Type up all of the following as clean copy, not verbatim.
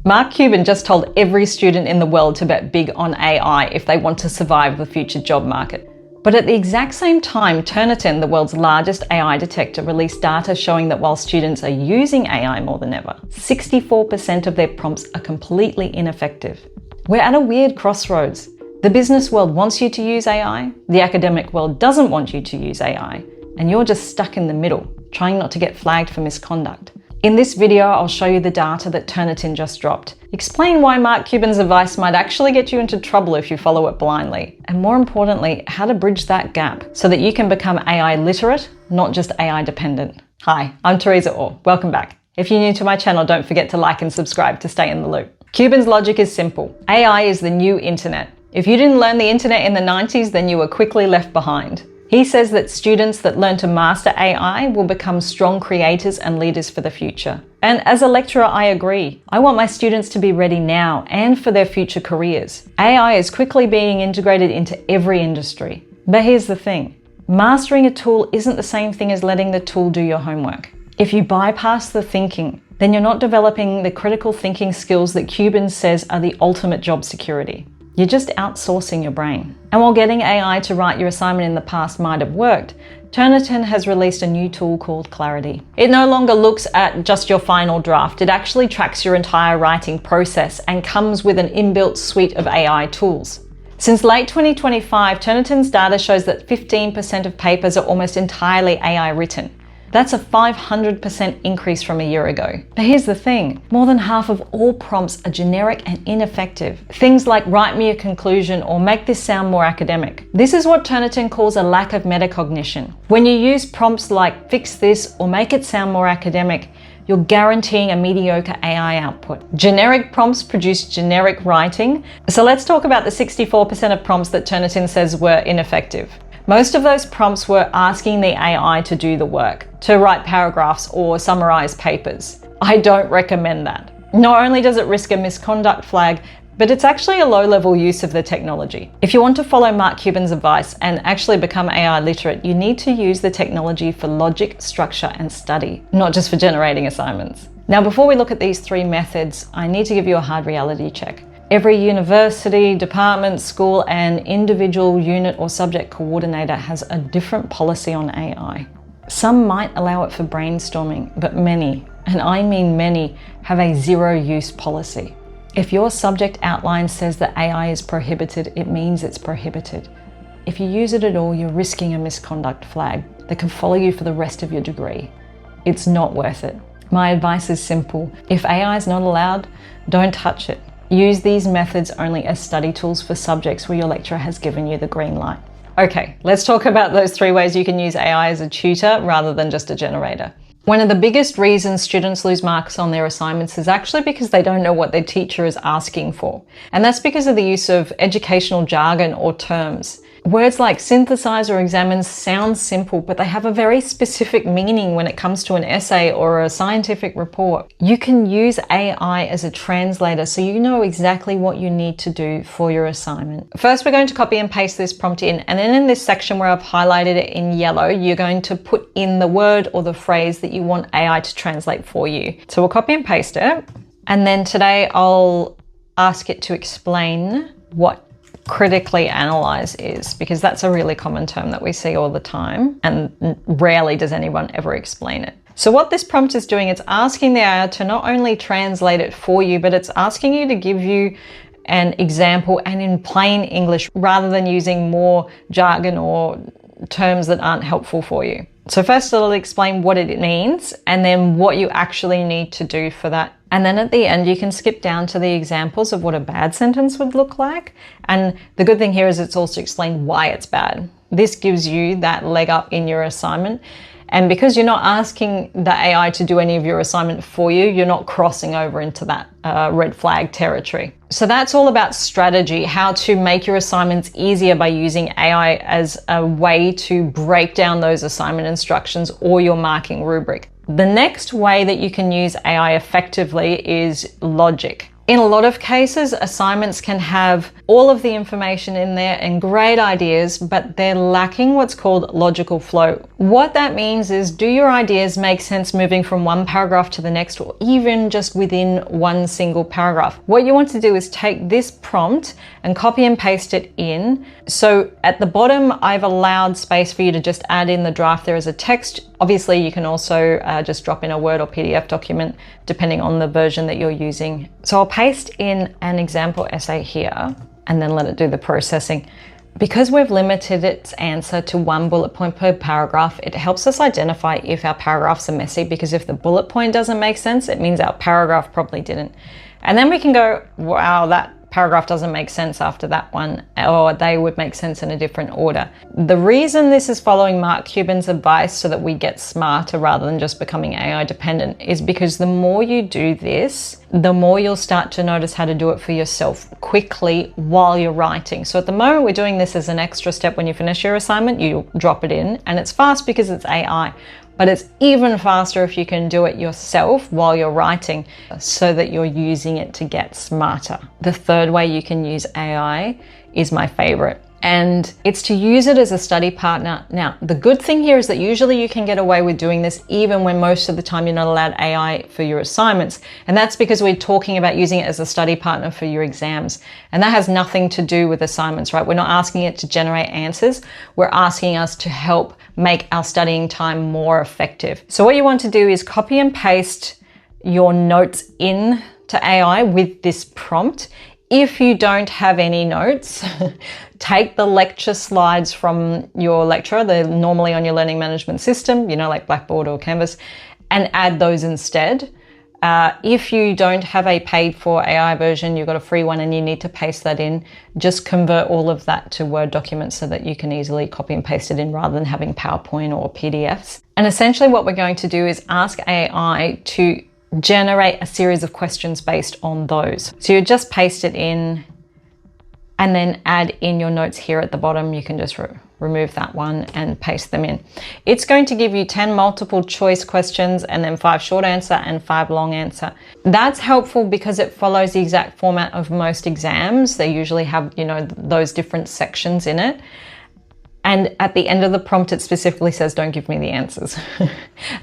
Mark Cuban just told every student in the world to bet big on AI if they want to survive the future job market. But at the exact same time, Turnitin, the world's largest AI detector, released data showing that while students are using AI more than ever, 64% of their prompts are completely ineffective. We're at a weird crossroads. The business world wants you to use AI, the academic world doesn't want you to use AI, and you're just stuck in the middle, trying not to get flagged for misconduct. In this video, I'll show you the data that Turnitin just dropped, explain why Mark Cuban's advice might actually get you into trouble if you follow it blindly, and more importantly, how to bridge that gap so that you can become AI literate, not just AI dependent. Hi, I'm Theresa, welcome back. If you're new to my channel, don't forget to like and subscribe to stay in the loop. Cuban's logic is simple. AI is the new internet. If you didn't learn the internet in the 90s, then you were quickly left behind. He says that students that learn to master AI will become strong creators and leaders for the future. And as a lecturer, I agree. I want my students to be ready now and for their future careers. AI is quickly being integrated into every industry. But here's the thing. Mastering a tool isn't the same thing as letting the tool do your homework. If you bypass the thinking, then you're not developing the critical thinking skills that Cuban says are the ultimate job security. You're just outsourcing your brain. And while getting AI to write your assignment in the past might have worked, Turnitin has released a new tool called Clarity. It no longer looks at just your final draft. It actually tracks your entire writing process and comes with an inbuilt suite of AI tools. Since late 2025, Turnitin's data shows that 15% of papers are almost entirely AI written. That's a 500% increase from a year ago. But here's the thing, more than half of all prompts are generic and ineffective. Things like write me a conclusion or make this sound more academic. This is what Turnitin calls a lack of metacognition. When you use prompts like fix this or make it sound more academic, you're guaranteeing a mediocre AI output. Generic prompts produce generic writing. So let's talk about the 64% of prompts that Turnitin says were ineffective. Most of those prompts were asking the AI to do the work, to write paragraphs or summarize papers. I don't recommend that. Not only does it risk a misconduct flag, but it's actually a low-level use of the technology. If you want to follow Mark Cuban's advice and actually become AI literate, you need to use the technology for logic, structure, and study, not just for generating assignments. Now, before we look at these three methods, I need to give you a hard reality check. Every university, department, school, and individual unit or subject coordinator has a different policy on AI. Some might allow it for brainstorming, but many, and I mean many, have a zero-use policy. If your subject outline says that AI is prohibited, it means it's prohibited. If you use it at all, you're risking a misconduct flag that can follow you for the rest of your degree. It's not worth it. My advice is simple. If AI is not allowed, don't touch it. Use these methods only as study tools for subjects where your lecturer has given you the green light. Okay, let's talk about those three ways you can use AI as a tutor rather than just a generator. One of the biggest reasons students lose marks on their assignments is actually because they don't know what their teacher is asking for. And that's because of the use of educational jargon or terms. Words like synthesize or examine sound simple, but they have a very specific meaning when it comes to an essay or a scientific report. You can use AI as a translator so you know exactly what you need to do for your assignment. First, we're going to copy and paste this prompt in, and then in this section where I've highlighted it in yellow, you're going to put in the word or the phrase that you want AI to translate for you. So we'll copy and paste it. And then today I'll ask it to explain what critically analyze is, because that's a really common term that we see all the time and rarely does anyone ever explain it. So what this prompt is doing, it's asking the AI to not only translate it for you, but it's asking you to give you an example and in plain English rather than using more jargon or terms that aren't helpful for you. So first it'll explain what it means and then what you actually need to do for that. And then at the end, you can skip down to the examples of what a bad sentence would look like. And the good thing here is it's also explained why it's bad. This gives you that leg up in your assignment. And because you're not asking the AI to do any of your assignment for you, you're not crossing over into that red flag territory. So that's all about strategy, how to make your assignments easier by using AI as a way to break down those assignment instructions or your marking rubric. The next way that you can use AI effectively is logic. In a lot of cases, assignments can have all of the information in there and great ideas, but they're lacking what's called logical flow. What that means is, do your ideas make sense moving from one paragraph to the next, or even just within one single paragraph? What you want to do is take this prompt and copy and paste it in. So at the bottom, I've allowed space for you to just add in the draft there as a text. Obviously, you can also just drop in a Word or PDF document, depending on the version that you're using. So I'll paste in an example essay here and then let it do the processing. Because we've limited its answer to one bullet point per paragraph, it helps us identify if our paragraphs are messy, because if the bullet point doesn't make sense, it means our paragraph probably didn't. And then we can go, wow, that paragraph doesn't make sense after that one, or they would make sense in a different order. The reason this is following Mark Cuban's advice so that we get smarter rather than just becoming AI dependent is because the more you do this, the more you'll start to notice how to do it for yourself quickly while you're writing. So at the moment, we're doing this as an extra step. When you finish your assignment, you drop it in, and it's fast because it's AI. But it's even faster if you can do it yourself while you're writing, so that you're using it to get smarter. The third way you can use AI is my favorite, and it's to use it as a study partner. Now, the good thing here is that usually you can get away with doing this even when most of the time you're not allowed AI for your assignments. And that's because we're talking about using it as a study partner for your exams. And that has nothing to do with assignments, right? We're not asking it to generate answers. We're asking us to help make our studying time more effective. So what you want to do is copy and paste your notes in to AI with this prompt. If you don't have any notes, take the lecture slides from your lecturer. They're normally on your learning management system, you know, like Blackboard or Canvas, and add those instead. If you don't have a paid for AI version, you've got a free one and you need to paste that in, just convert all of that to Word documents so that you can easily copy and paste it in rather than having PowerPoint or PDFs. And essentially what we're going to do is ask AI to generate a series of questions based on those. So you just paste it in and then add in your notes here at the bottom. You can just remove that one and paste them in. It's going to give you 10 multiple choice questions and then 5 short answer and 5 long answer. That's helpful because it follows the exact format of most exams. They usually have, you know, those different sections in it. And at the end of the prompt, it specifically says, don't give me the answers.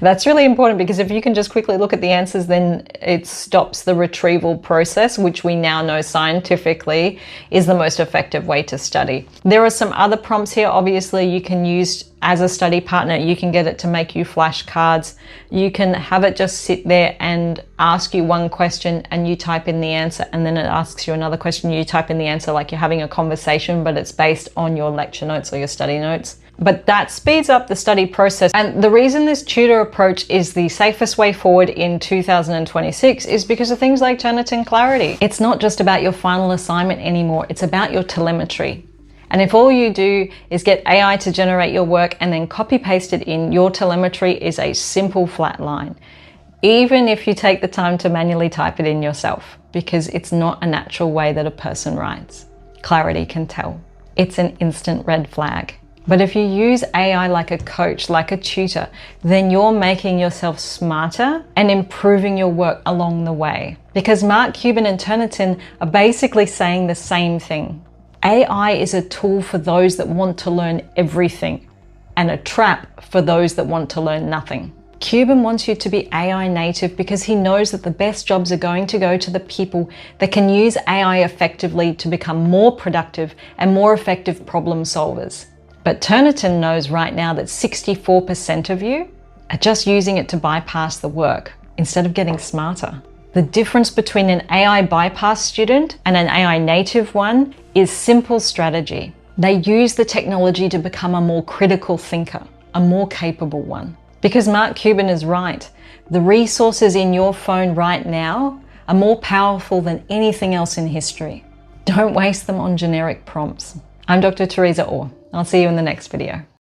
That's really important, because if you can just quickly look at the answers, then it stops the retrieval process, which we now know scientifically is the most effective way to study. There are some other prompts here. Obviously, you can use as a study partner. You can get it to make you flashcards. You can have it just sit there and ask you one question and you type in the answer, and then it asks you another question, you type in the answer, like you're having a conversation, but it's based on your lecture notes or your study notes. But that speeds up the study process. And the reason this tutor approach is the safest way forward in 2026 is because of things like Turnitin Clarity. It's not just about your final assignment anymore, it's about your telemetry. And if all you do is get AI to generate your work and then copy paste it in, your telemetry is a simple flat line, even if you take the time to manually type it in yourself, because it's not a natural way that a person writes. Clarity can tell. It's an instant red flag. But if you use AI like a coach, like a tutor, then you're making yourself smarter and improving your work along the way. Because Mark Cuban and Turnitin are basically saying the same thing. AI is a tool for those that want to learn everything, and a trap for those that want to learn nothing. Cuban wants you to be AI native because he knows that the best jobs are going to go to the people that can use AI effectively to become more productive and more effective problem solvers. But Turnitin knows right now that 64% of you are just using it to bypass the work instead of getting smarter. The difference between an AI bypass student and an AI native one is simple strategy. They use the technology to become a more critical thinker, a more capable one. Because Mark Cuban is right. The resources in your phone right now are more powerful than anything else in history. Don't waste them on generic prompts. I'm Dr. Theresa Orr. I'll see you in the next video.